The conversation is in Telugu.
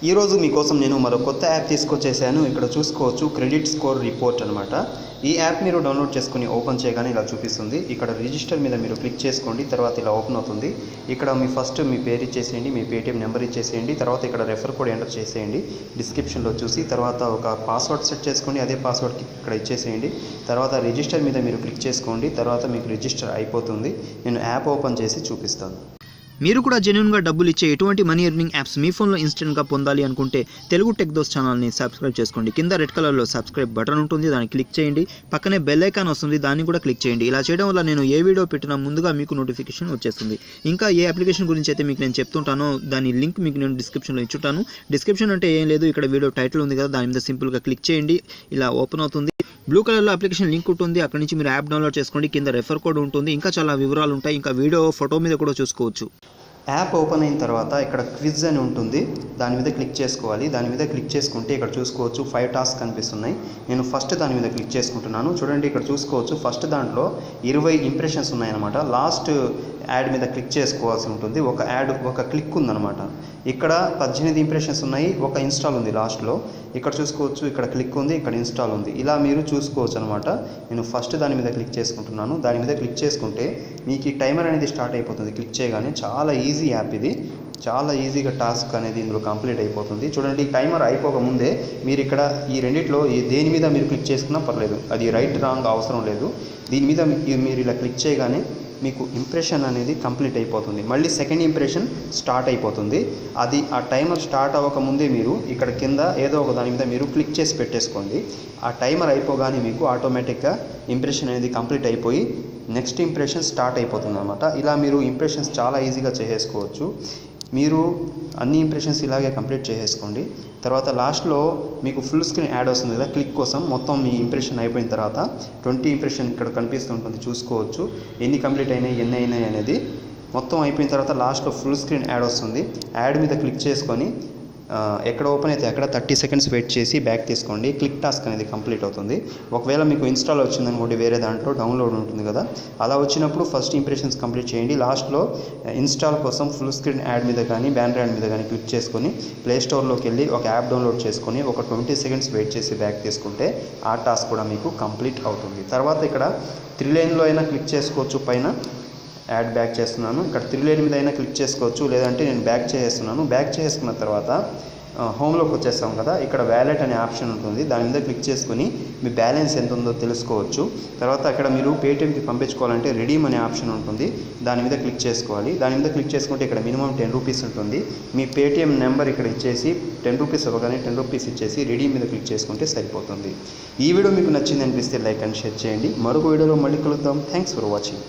ఈరోజు మీకోసం నేను మరో కొత్త యాప్ తీసుకొచ్చేసాను. ఇక్కడ చూసుకోవచ్చు క్రెడిట్ స్కోర్ రిపోర్ట్ అనమాట. ఈ యాప్ మీరు డౌన్లోడ్ చేసుకుని ఓపెన్ చేయగానే ఇలా చూపిస్తుంది. ఇక్కడ రిజిస్టర్ మీద మీరు క్లిక్ చేసుకోండి. తర్వాత ఇలా ఓపెన్ అవుతుంది. ఇక్కడ ఫస్ట్ మీ పేరు ఇచ్చేసేయండి, మీ పేటిఎం నెంబర్ ఇచ్చేసేయండి. తర్వాత ఇక్కడ రెఫర్ కోడ్ ఎంటర్ చేసేయండి డిస్క్రిప్షన్లో చూసి. తర్వాత ఒక పాస్వర్డ్ సెట్ చేసుకోండి, అదే పాస్వర్డ్కి ఇక్కడ ఇచ్చేసేయండి. తర్వాత రిజిస్టర్ మీద మీరు క్లిక్ చేసుకోండి. తర్వాత మీకు రిజిస్టర్ అయిపోతుంది. నేను యాప్ ఓపెన్ చేసి చూపిస్తాను. మీరు కూడా జెన్యూన్గా డబ్బులు ఇచ్చే ఎటువంటి మనీ ఎర్నింగ్ యాప్స్ మీ ఫోన్లో ఇన్స్టెంట్గా పొందాలి అనుకుంటే తెలుగు టెక్ దోస్ ఛానల్ని సబ్స్క్రైబ్ చేసుకోండి. కింద రెడ్ కలర్లో సబ్స్క్రైబ్ బటన్ ఉంటుంది, దాన్ని క్లిక్ చేయండి. పక్కనే బెల్ ఐకాన్ వస్తుంది, దాన్ని కూడా క్లిక్ చేయండి. ఇలా చేయడం వల్ల నేను ఏ వీడియో పెట్టినా ముందుగా మీకు నోటిఫికేషన్ వచ్చేస్తుంది. ఇంకా ఏ అప్లికేషన్ గురించి అయితే మీకు నేను చెప్తుంటానో దాని లింక్ మీకు నేను డిస్క్రిప్షన్లో ఇచ్చుంటాను. డిస్క్రిప్షన్ అంటే ఏం లేదు, ఇక్కడ వీడియో టైటిల్ ఉంది కదా, దాని మీద సింపుల్గా క్లిక్ చేయండి. ఇలా ఓపెన్ అవుతుంది. బ్లూ కలర్లో అప్లికేషన్ లింక్ ఉంటుంది, అక్కడి నుంచి మీరు యాప్ డౌన్లోడ్ చేసుకోండి. కింద రెఫర్ కోడ్ ఉంటుంది, ఇంకా చాలా వివరాలు ఉంటాయి. ఇంకా వీడియో ఫోటో మీద కూడా చూసుకోవచ్చు. యాప్ ఓపెన్ అయిన తర్వాత ఇక్కడ క్విజ్ అని ఉంటుంది, దాని మీద క్లిక్ చేసుకోవాలి. దాని మీద క్లిక్ చేసుకుంటే ఇక్కడ చూసుకోవచ్చు 5 టాస్క్ కనిపిస్తున్నాయి. నేను ఫస్ట్ దాని మీద క్లిక్ చేసుకుంటున్నాను. చూడండి, ఇక్కడ చూసుకోవచ్చు ఫస్ట్ దాంట్లో 20 ఇంప్రెషన్స్ ఉన్నాయన్నమాట. లాస్ట్ యాడ్ మీద క్లిక్ చేసుకోవాల్సి ఉంటుంది. ఒక క్లిక్ ఉందన్నమాట. ఇక్కడ 18 ఇంప్రెషన్స్ ఉన్నాయి, ఒక ఇన్స్టాల్ ఉంది లాస్ట్లో. ఇక్కడ చూసుకోవచ్చు, ఇక్కడ క్లిక్ ఉంది, ఇక్కడ ఇన్స్టాల్ ఉంది. ఇలా మీరు చూసుకోవచ్చు అనమాట. నేను ఫస్ట్ దాని మీద క్లిక్ చేసుకుంటున్నాను. దాని మీద క్లిక్ చేసుకుంటే మీకు ఈ టైమర్ అనేది స్టార్ట్ అయిపోతుంది. క్లిక్ చేయగానే చాలా ఈజీ యాప్ ఇది. చాలా ఈజీగా టాస్క్ అనేది ఇందులో కంప్లీట్ అయిపోతుంది. చూడండి, టైమర్ అయిపోకముందే మీరు ఇక్కడ ఈ రెండిట్లో దేని మీద మీరు క్లిక్ చేసుకున్నా పర్లేదు, అది రైట్ రాంగ్ అవసరం లేదు. దీని మీద మీరు ఇలా క్లిక్ చేయగానే మీకు ఇంప్రెషన్ అనేది కంప్లీట్ అయిపోతుంది. మళ్ళీ సెకండ్ ఇంప్రెషన్ స్టార్ట్ అయిపోతుంది. అది ఆ టైమర్ స్టార్ట్ అవ్వకముందే మీరు ఇక్కడ కింద ఏదో ఒక దాని మీద మీరు క్లిక్ చేసి పెట్టేసుకోండి. ఆ టైమర్ అయిపోగానే మీకు ఆటోమేటిక్గా ఇంప్రెషన్ అనేది కంప్లీట్ అయిపోయి నెక్స్ట్ ఇంప్రెషన్ స్టార్ట్ అయిపోతుంది అన్నమాట. ఇలా మీరు ఇంప్రెషన్స్ చాలా ఈజీగా చేసేసుకోవచ్చు. మీరు అన్ని ఇంప్రెషన్స్ ఇలాగే కంప్లీట్ చేసేసుకోండి. తర్వాత లాస్ట్లో మీకు ఫుల్ స్క్రీన్ యాడ్ వస్తుంది కదా, క్లిక్ కోసం. మొత్తం మీ ఇంప్రెషన్ అయిపోయిన తర్వాత 20 ఇంప్రెషన్ ఇక్కడ కనిపిస్తుంటుంది, చూసుకోవచ్చు ఎన్ని కంప్లీట్ అయినాయి, ఎన్ని అయినాయి అనేది. మొత్తం అయిపోయిన తర్వాత లాస్ట్లో ఫుల్ స్క్రీన్ యాడ్ వస్తుంది. యాడ్ మీద క్లిక్ చేసుకొని ఎక్కడ ఓపెన్ అయితే అక్కడ 30 సెకండ్స్ వెయిట్ చేసి బ్యాక్ తీసుకోండి. క్లిక్ టాస్క్ అనేది కంప్లీట్ అవుతుంది. ఒకవేళ మీకు ఇన్స్టాల్ వచ్చిందనుకోండి, వేరే దాంట్లో డౌన్లోడ్ ఉంటుంది కదా, అలా వచ్చినప్పుడు ఫస్ట్ ఇంప్రెషన్స్ కంప్లీట్ చేయండి. లాస్ట్లో ఇన్స్టాల్ కోసం ఫుల్ స్క్రీన్ యాడ్ మీద కానీ బ్యానర్ యాడ్ మీద కానీ క్లిక్ చేసుకొని ప్లే స్టోర్లోకి వెళ్ళి ఒక యాప్ డౌన్లోడ్ చేసుకొని ఒక 20 సెకండ్స్ వెయిట్ చేసి బ్యాక్ తీసుకుంటే ఆ టాస్క్ కూడా మీకు కంప్లీట్ అవుతుంది. తర్వాత ఇక్కడ 3 లైన్లో అయినా క్లిక్ చేసుకోవచ్చు. పైన యాడ్ బ్యాక్ చేస్తున్నాను. ఇక్కడ 3 లైన్ మీద అయినా క్లిక్ చేసుకోవచ్చు, లేదంటే నేను బ్యాక్ చేసేస్తున్నాను. బ్యాక్ చేసుకున్న తర్వాత హోమ్లోకి వచ్చేస్తాం కదా, ఇక్కడ వ్యాలెట్ అనే ఆప్షన్ ఉంటుంది. దాని మీద క్లిక్ చేసుకుని మీ బ్యాలెన్స్ ఎంత ఉందో తెలుసుకోవచ్చు. తర్వాత అక్కడ మీరు పేటిఎంకి పంపించుకోవాలంటే రెడీమ్ అనే ఆప్షన్ ఉంటుంది, దాని మీద క్లిక్ చేసుకోవాలి. దాని మీద క్లిక్ చేసుకుంటే ఇక్కడ మినిమం 10 రూపీస్ ఉంటుంది. మీ పేటిఎం నెంబర్ ఇక్కడ ఇచ్చేసి 10 రూపీస్ ఇవ్వగానే 10 రూపీస్ ఇచ్చేసి రెడీమ్ మీద క్లిక్ చేసుకుంటే సరిపోతుంది. ఈ వీడియో మీకు నచ్చింది అనిపిస్తే లైక్ అండ్ షేర్ చేయండి. మరొక వీడియోలో మళ్ళీ కలుద్దాం. Thanks for watching.